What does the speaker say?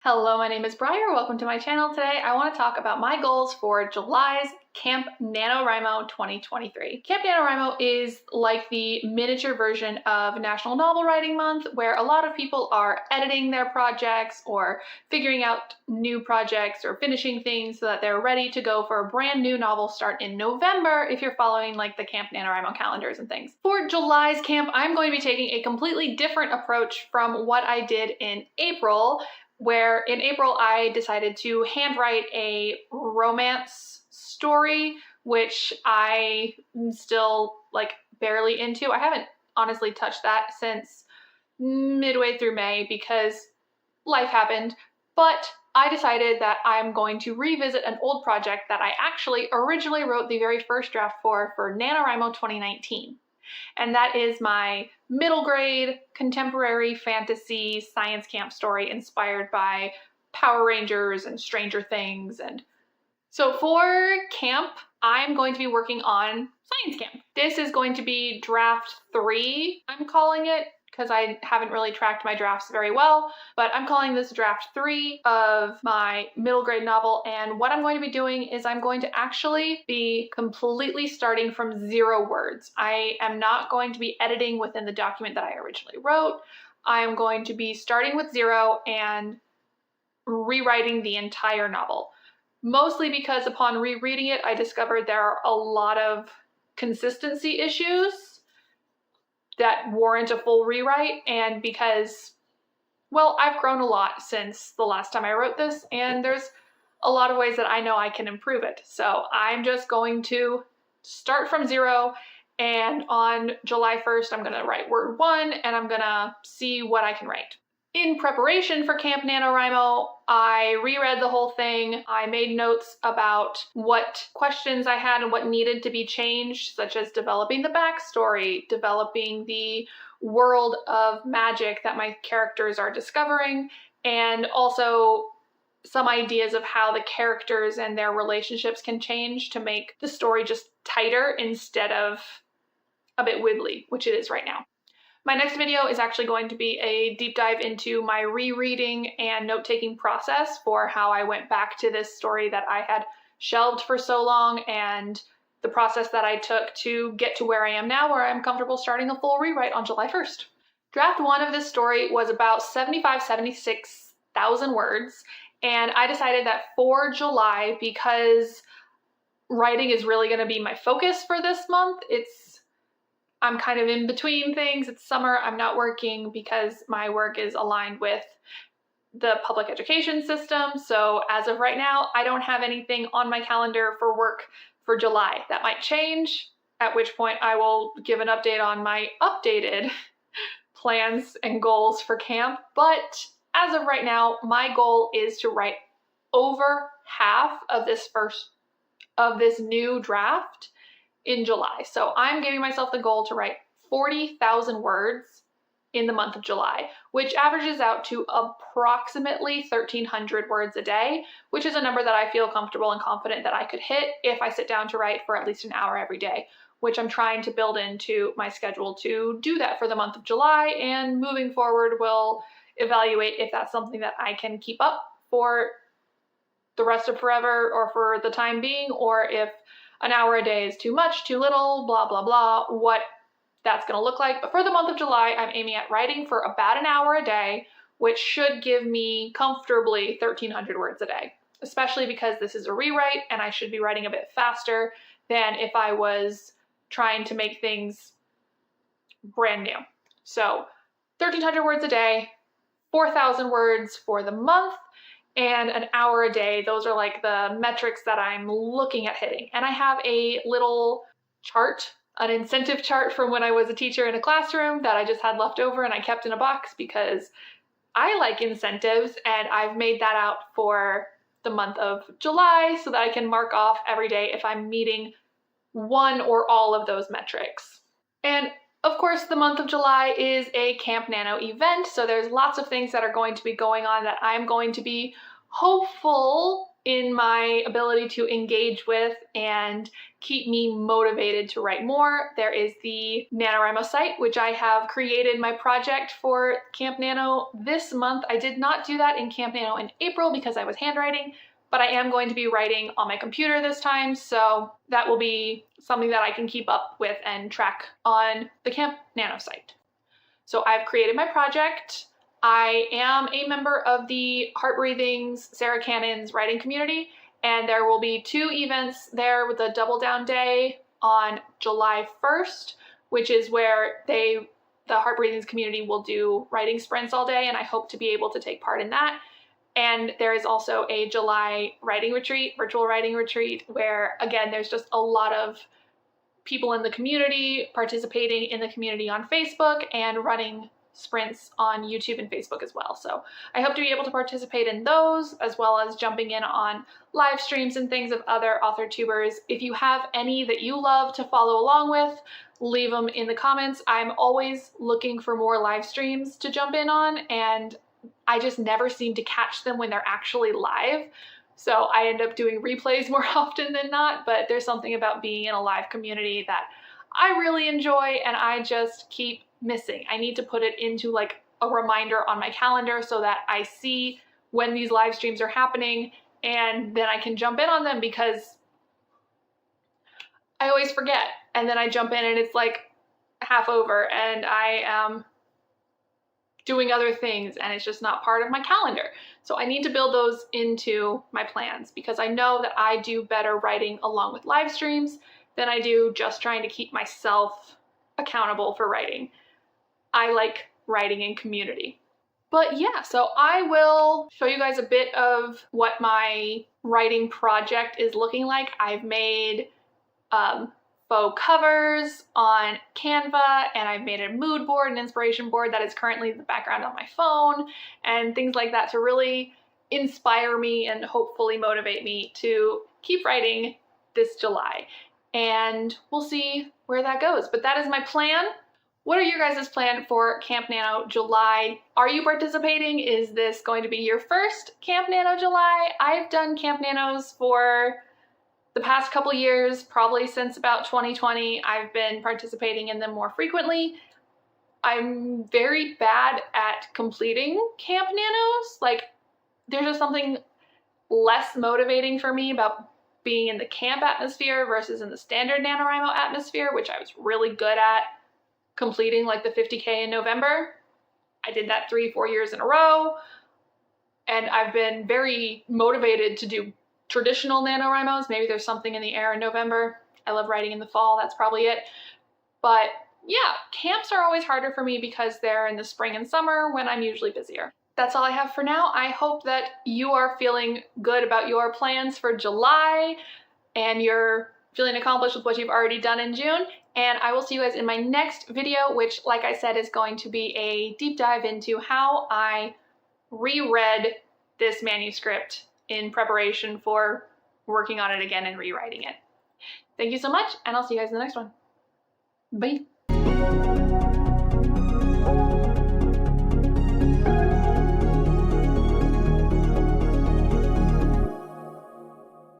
Hello, my name is Briar. Welcome to my channel. Today I want to talk about my goals for July's Camp NaNoWriMo 2023. Camp NaNoWriMo is like the miniature version of National Novel Writing Month, where a lot of people are editing their projects or figuring out new projects or finishing things so that they're ready to go for a brand new novel start in November if you're following like the Camp NaNoWriMo calendars and things. For July's camp, I'm going to be taking a completely different approach from what I did in April, where in April I decided to handwrite a romance story, which I am still like barely into. I haven't honestly touched that since midway through May because life happened, but I decided that I'm going to revisit an old project that I actually originally wrote the very first draft for NaNoWriMo 2019. And that is my middle grade contemporary fantasy science camp story inspired by Power Rangers and Stranger Things. And so for camp, I'm going to be working on science camp. This is going to be draft 3, I'm calling it, because I haven't really tracked my drafts very well, but I'm calling this draft 3 of my middle grade novel. And what I'm going to be doing is I'm going to actually be completely starting from 0 words. I am not going to be editing within the document that I originally wrote. I am going to be starting with 0 and rewriting the entire novel. Mostly because upon rereading it, I discovered there are a lot of consistency issues that warrant a full rewrite, and because, well, I've grown a lot since the last time I wrote this, and there's a lot of ways that I know I can improve it. So I'm just going to start from 0, and on July 1st, I'm gonna write word 1, and I'm gonna see what I can write. In preparation for Camp NaNoWriMo, I reread the whole thing. I made notes about what questions I had and what needed to be changed, such as developing the backstory, developing the world of magic that my characters are discovering, and also some ideas of how the characters and their relationships can change to make the story just tighter instead of a bit wibbly, which it is right now. My next video is actually going to be a deep dive into my rereading and note-taking process for how I went back to this story that I had shelved for so long, and the process that I took to get to where I am now, where I'm comfortable starting a full rewrite on July 1st. Draft 1 of this story was about 76,000 words, and I decided that for July, because writing is really going to be my focus for this month, I'm kind of in between things. It's summer, I'm not working because my work is aligned with the public education system. So as of right now, I don't have anything on my calendar for work for July. That might change, at which point I will give an update on my updated plans and goals for camp. But as of right now, my goal is to write over half of this new draft in July. So I'm giving myself the goal to write 40,000 words in the month of July, which averages out to approximately 1,300 words a day, which is a number that I feel comfortable and confident that I could hit if I sit down to write for at least an hour every day, which I'm trying to build into my schedule to do that for the month of July, and moving forward we'll evaluate if that's something that I can keep up for the rest of forever or for the time being, or if an hour a day is too much, too little, blah, blah, blah, what that's gonna look like. But for the month of July, I'm aiming at writing for about an hour a day, which should give me comfortably 1,300 words a day, especially because this is a rewrite and I should be writing a bit faster than if I was trying to make things brand new. So 1,300 words a day, 4,000 words for the month, and an hour a day. Those are like the metrics that I'm looking at hitting. And I have a little chart, an incentive chart from when I was a teacher in a classroom that I just had left over and I kept in a box because I like incentives, and I've made that out for the month of July so that I can mark off every day if I'm meeting one or all of those metrics. And of course, the month of July is a Camp Nano event, so there's lots of things that are going to be going on that I'm going to be hopeful in my ability to engage with and keep me motivated to write more, there is the NaNoWriMo site, which I have created my project for Camp Nano this month. I did not do that in Camp Nano in April because I was handwriting, but I am going to be writing on my computer this time, so that will be something that I can keep up with and track on the Camp Nano site. So I've created my project. I am a member of the Heart Breathing's Sarah Cannon's writing community, and there will be 2 events there with a double down day on July 1st, which is where the Heart Breathing's community will do writing sprints all day, and I hope to be able to take part in that. And there is also a July writing retreat, virtual writing retreat, where again, there's just a lot of people in the community participating in the community on Facebook and running sprints on YouTube and Facebook as well. So I hope to be able to participate in those, as well as jumping in on live streams and things of other author tubers. If you have any that you love to follow along with, leave them in the comments. I'm always looking for more live streams to jump in on, and I just never seem to catch them when they're actually live. So I end up doing replays more often than not, but there's something about being in a live community that I really enjoy and I just keep missing. I need to put it into like a reminder on my calendar so that I see when these live streams are happening, and then I can jump in on them, because I always forget, and then I jump in and it's like half over and I am doing other things and it's just not part of my calendar. So I need to build those into my plans, because I know that I do better writing along with live streams than I do just trying to keep myself accountable for writing. I like writing in community. But yeah, so I will show you guys a bit of what my writing project is looking like. I've made faux covers on Canva, and I've made a mood board, an inspiration board that is currently the background on my phone, and things like that to really inspire me and hopefully motivate me to keep writing this July. And we'll see where that goes. But that is my plan. What are your guys' plan for Camp Nano July? Are you participating? Is this going to be your first Camp Nano July? I've done Camp Nanos for the past couple years, probably since about 2020. I've been participating in them more frequently. I'm very bad at completing Camp Nanos. Like, there's just something less motivating for me about being in the camp atmosphere versus in the standard NaNoWriMo atmosphere, which I was really good at completing, like the 50K in November. I did that 3-4 years in a row, and I've been very motivated to do traditional NaNoWriMos. Maybe there's something in the air in November. I love writing in the fall, that's probably it. But yeah, camps are always harder for me because they're in the spring and summer when I'm usually busier. That's all I have for now. I hope that you are feeling good about your plans for July and you're feeling accomplished with what you've already done in June. And I will see you guys in my next video, which, like I said, is going to be a deep dive into how I reread this manuscript in preparation for working on it again and rewriting it. Thank you so much, and I'll see you guys in the next one. Bye.